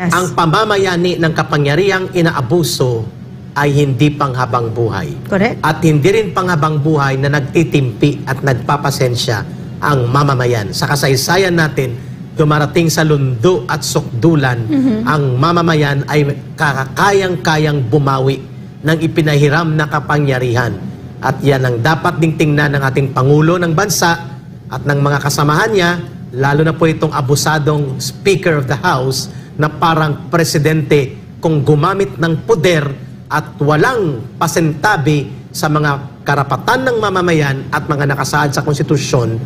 Yes. Ang pamamayani ng kapangyarihang inaabuso ay hindi panghabang buhay. Correct. At hindi rin panghabang buhay na nagtitimpi at nagpapasensya ang mamamayan. Sa kasaysayan natin, dumarating sa lundo at sukdulan, ang mamamayan ay kayang-kayang bumawi ng ipinahiram na kapangyarihan. At yan ang dapat ding tingnan ng ating Pangulo ng Bansa at ng mga kasamahan niya, lalo na po itong abusadong Speaker of the House na parang presidente kung gumamit ng poder at walang pasintabi sa mga karapatan ng mamamayan at mga nakasaad sa konstitusyon.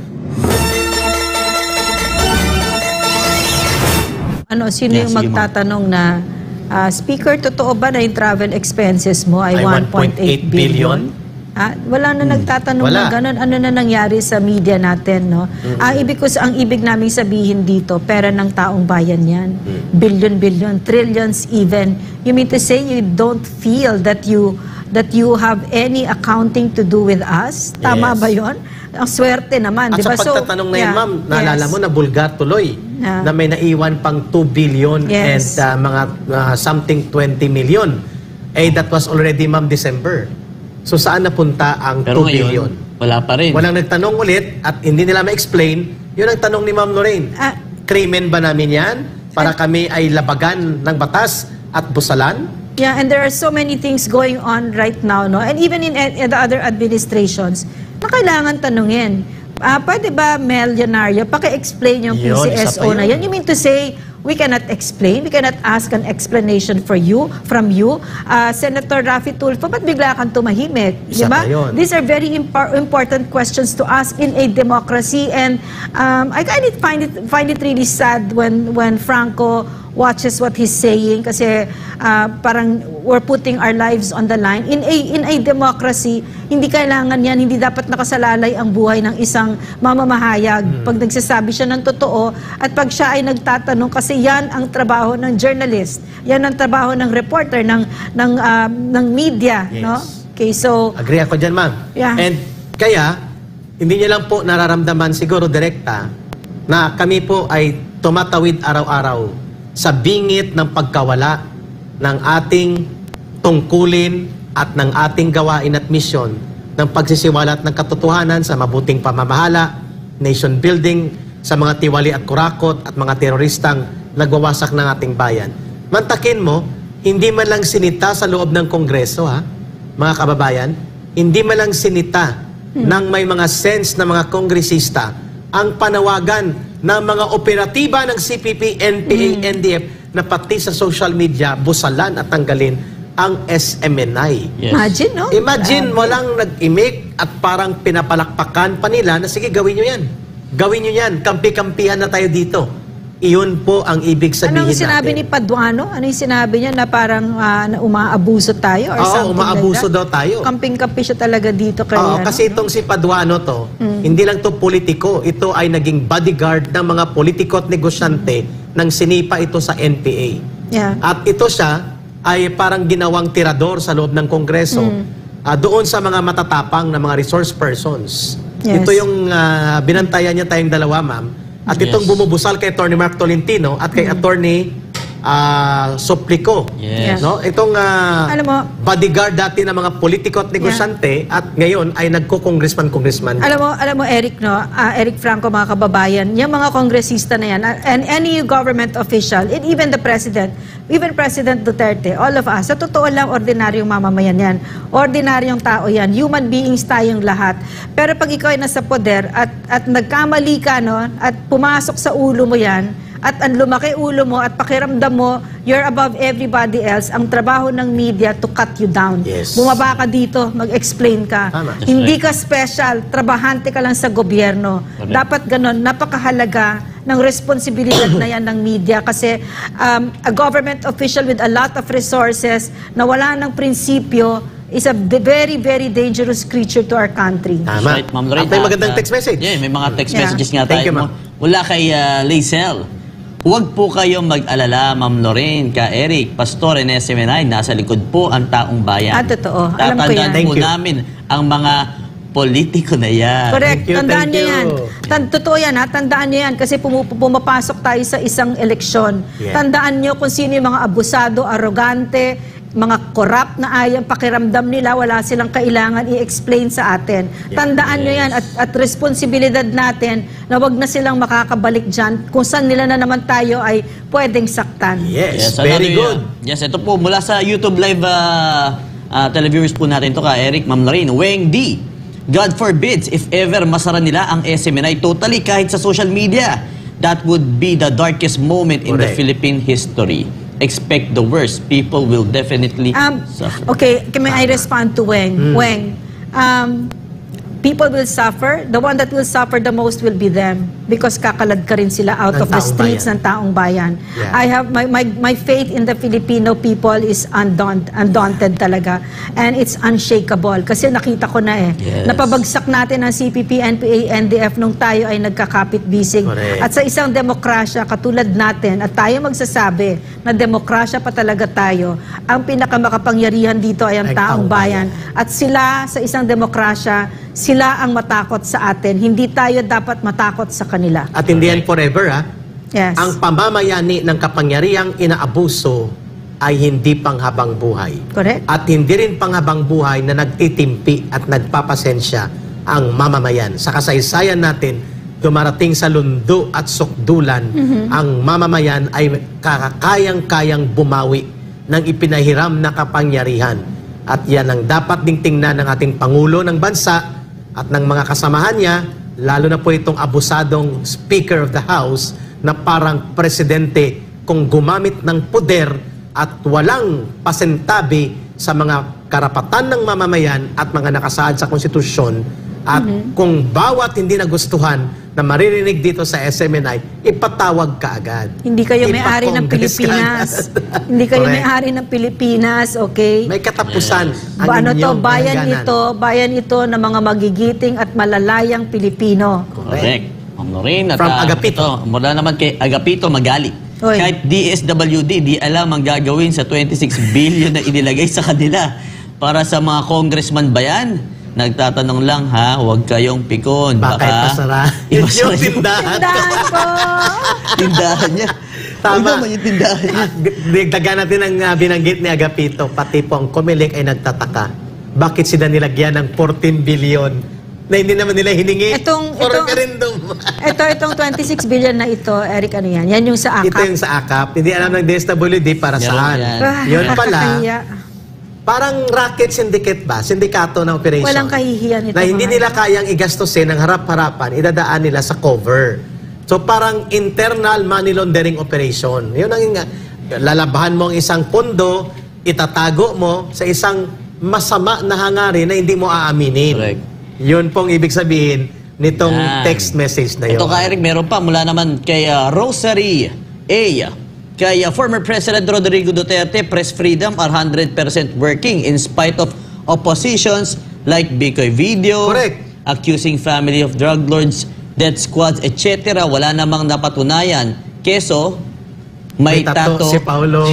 Sino yung magtatanong na, Speaker, totoo ba na yung travel expenses mo ay 1.8 billion? Wala na nagtatanong na gano'n. Ano na nangyari sa media natin, no? Ang ibig naming sabihin dito, pera ng taong bayan yan. Billion, trillions even. You mean to say you don't feel that you have any accounting to do with us? Tama ba yun? Ang swerte naman, di ba? At sa pagtatanong na yun, ma'am, naalala mo na bulgar tuloy na may naiwan pang 2 billion and mga something 20 million. That was already, ma'am, December. So saan napunta ang 2 billion? Wala pa rin. Walang nagtanong ulit at hindi nila ma-explain. Yun ang tanong ni Ma'am Lorraine. Krimen ba namin yan? Para kami ay labagan ng batas at busalan? Yeah, and there are so many things going on right now, no? And even in the other administrations, na kailangan tanungin. Pwede ba, Mel Leonario, paki-explain yung PCSO na yan? You mean to say, we cannot explain, we cannot ask an explanation from you. Senator Raffy Tulfo, ba't bigla kang tumahimik? Diba? These are very important questions to ask in a democracy, and I find it really sad when Franco watches what he's saying, kasi parang we're putting our lives on the line. In a democracy, hindi kailangan yan, hindi dapat nakasalalay ang buhay ng isang mamamahayag pag nagsasabi siya ng totoo, at pag siya ay nagtatanong, kasi yan ang trabaho ng journalist, yan ang trabaho ng reporter, ng media. No? Okay, so agree ako dyan, ma'am. And kaya, hindi niya lang po nararamdaman siguro direkta na kami po ay tumatawid araw-araw sa bingit ng pagkawala ng ating tungkulin at ng ating gawain at misyon ng pagsisiwalat ng katotohanan sa mabuting pamamahala, nation building, sa mga tiwali at kurakot at mga teroristang nagwawasak ng ating bayan. Mantakin mo, hindi man lang sinita sa loob ng Kongreso, mga kababayan, hindi man lang sinita ng may mga sense na mga kongresista ang panawagan ng mga operatiba ng CPP, NPA, NDF na pati sa social media, busalan at tanggalin ang SMNI. Imagine, no? Imagine, walang nag-imik at parang pinapalakpakan pa nila na sige, gawin nyo yan. Gawin nyo yan. Kampi-kampihan na tayo dito. Iyon po ang ibig sabihin natin. Anong sinabi ni Paduano? Ano yung sinabi niya na parang umaabuso tayo or something umaabuso like that? daw tayo. Kamping-kampi siya talaga dito. Kasi itong si Paduano to, hindi lang to politiko. Ito ay naging bodyguard ng mga politiko at negosyante nang sinipa ito sa NPA. At ito siya ay parang ginawang tirador sa loob ng Kongreso doon sa mga matatapang na mga resource persons. Ito yung binantayan niya tayong dalawa, ma'am. At itong bumubusal kay Atty. Mark Tolentino at kay Atty. Soplico. No? Itong bodyguard dati ng mga politiko at negosyante at ngayon ay nagko-congressman. Alam mo Eric, no? Eric Franco, mga kababayan, yung mga kongresista na yan, and any government official, and even the President, even President Duterte, all of us, sa totoo lang, ordinaryong mamamayan yan. Ordinaryong tao yan. Human beings tayong lahat. Pero pag ikaw ay nasa poder at nagkamali ka, no? At pumasok sa ulo mo yan, at ang lumaki ulo mo at pakiramdam mo, you're above everybody else, ang trabaho ng media to cut you down. Bumaba ka dito, mag-explain ka. Hindi ka special, trabahante ka lang sa gobyerno. Dapat ganon, napakahalaga ng responsibilidad na yan ng media, kasi a government official with a lot of resources na wala ng prinsipyo is a very, very dangerous creature to our country. Right, Ma'am Lorraine. At may magandang text message. May mga text messages nga tayo. Thank you, ma'am. Mula kay Lacel. Huwag po kayong mag-alala, Ma'am Lorraine, ka Eric, Pastor and SMNI, nasa likod po ang taong bayan. Totoo. Alam ko yan. Tatandaan po namin ang mga politiko na yan. Correct. Thank you, Tandaan thank niyo you. yan. Totoo yan, ha? Tandaan niyo yan kasi pumapasok tayo sa isang eleksyon. Yeah. Tandaan niyo kung sino yung mga abusado, arrogante, mga corrupt na ayang pakiramdam nila, wala silang kailangan i-explain sa atin. Yeah. Tandaan niyo yan at responsibilidad natin na wag na silang makakabalik dyan kung saan nila na naman tayo ay pwedeng saktan. Yes, another, very good. Yes, ito po mula sa YouTube live televiewers po natin to ka Eric, Ma'am Lorraine. Weng D. God forbids if ever masara nila ang SMNI totally kahit sa social media. That would be the darkest moment in the Correct. Philippine history. Expect the worst. People will definitely suffer. Okay, may I respond to Weng? Weng, people will suffer. The one that will suffer the most will be them because kakalad ka rin sila out Ng of the taong streets bayan. ng taong bayan. Yeah. I have my faith in the Filipino people is undaunted talaga, and it's unshakable kasi nakita ko na Yes. napabagsak natin ang CPP, NPA, NDF nung tayo ay nagkakapit-bisig. Correct. At sa isang demokrasya katulad natin at tayo magsasabi na demokrasya pa talaga tayo, ang pinakamakapangyarihan dito ay ang taong bayan. At sila sa isang demokrasya, sila ang matakot sa atin. Hindi tayo dapat matakot sa kanila. At hindi yan forever, ha? Yes. Ang pamamayani ng kapangyarihang inaabuso ay hindi panghabang buhay. Correct. At hindi rin panghabang buhay na nagtitimpi at nagpapasensya ang mamamayan. Sa kasaysayan natin, dumarating sa lundo at sukdulan, ang mamamayan ay kayang-kayang bumawi ng ipinahiram na kapangyarihan. At yan ang dapat ding tingnan ng ating Pangulo ng Bansa at ng mga kasamahan niya, lalo na po itong abusadong Speaker of the House na parang presidente kung gumamit ng poder at walang pasintabi sa mga karapatan ng mamamayan at mga nakasaad sa konstitusyon. At kung bawat hindi nagustuhan na maririnig dito sa SMNI, ipatawag ka agad. Hindi kayo may-ari ng Ipa-congress ka Pilipinas. agad. Hindi kayo Correct. may-ari ng Pilipinas, okay? May katapusan. ang Ano to, inyong bayan hangganan. bayan ito ng mga magigiting at malalayang Pilipino. Correct. Ma'am Lorraine. At, From Agapito. Ito, mula naman kay Agapito Magali. Oy. Kahit DSWD, di alam ang gagawin sa 26 billion na inilagay sa kanila. Para sa mga congressman ba yan? Nagtatanong lang ha, huwag kayong pikon. Baka ipasara. ipasara Yung tindahan. Tindahan ko! tindahan niya. Tama. Huwag naman yung tindahan niya. Dagdagan natin ang binanggit ni Agapito, pati po ang COMELEC ay nagtataka. Bakit sila nilagyan ng 14 billion na hindi naman nila hiningi for referendum? Itong 26 billion na ito, Eric, ano yan? Yan yung sa Ito AKAP. yung sa AKAP. Hindi alam ng DSWD para Meron saan. yan. Yun pala, nakakahiya. parang racket syndicate ba? Sindikato na operation. Walang kahihiyan ito. Na hindi mga- nila kayang igastusin ng harap-harapan, idadaan nila sa cover. So parang internal money laundering operation. Yun ang lalabahan mo ang isang pondo, itatago mo sa isang masama na hangarin na hindi mo aaminin. Correct. Yun pong ibig sabihin nitong Yan. text message na yun. Ito ka Eric, meron pa mula naman kay Rosary A. Kay former President Rodrigo Duterte, press freedom are 100% working in spite of oppositions like Bikoy Video, Correct. accusing family of drug lords, death squads, etc. Wala namang napatunayan. Keso, may May tato tato si Paulo.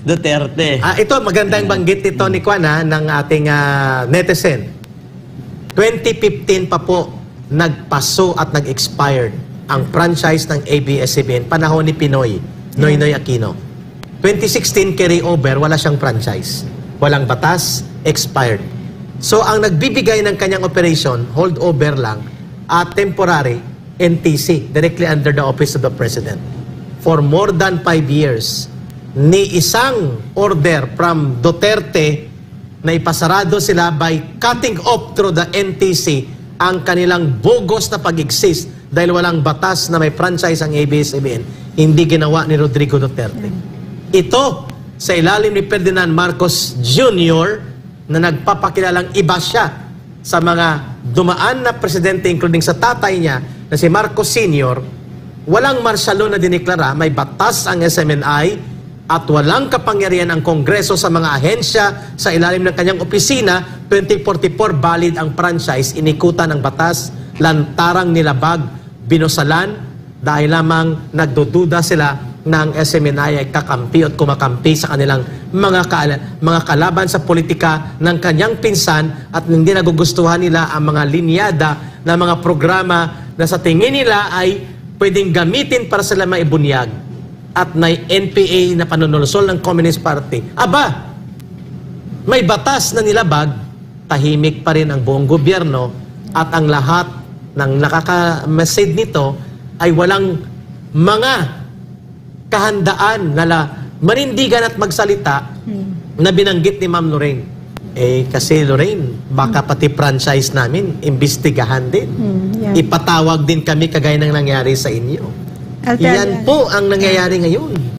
Duterte. Ito, magandang banggit ito ni Kwan ng ating netizen. 2015 pa po nagpaso at nag-expired ang franchise ng ABS-CBN, panahon ni Pinoy, Noynoy Aquino. 2016 carry over, wala siyang franchise. Walang batas, expired. So ang nagbibigay ng kanyang operation, hold over lang, at temporary, NTC, directly under the office of the President. For more than 5 years, ni isang order from Duterte na ipasarado sila by cutting off through the NTC ang kanilang bogus na pag-exist dahil walang batas na may franchise ang ABS-CBN, hindi ginawa ni Rodrigo Duterte. Ito, sa ilalim ni Ferdinand Marcos Jr., na nagpapakilalang iba siya sa mga dumaan na presidente, including sa tatay niya, na si Marcos Sr., walang martial law na diniklara, may batas ang SMNI, at walang kapangyarihan ang Kongreso sa mga ahensya sa ilalim ng kanyang opisina. 2044 valid ang franchise, inikutan ng batas, lantarang nilabag, binusalan, dahil lamang nagdududa sila ng SMNI ay kakampi at kumakampi sa kanilang mga kalaban sa politika ng kanyang pinsan at hindi nagugustuhan nila ang mga linyada na mga programa na sa tingin nila ay pwedeng gamitin para sila maibunyag at na NPA na panunulusol ng Communist Party. Aba, may batas na nilabag, tahimik pa rin ang buong gobyerno at ang lahat ng nakaka-message nito ay walang mga kahandaan na manindigan at magsalita na binanggit ni Ma'am Lorraine. Kasi Lorraine, baka pati franchise namin, imbestigahan din. Ipatawag din kami kagaya ng nangyari sa inyo. Yan po ang nangyayari ngayon.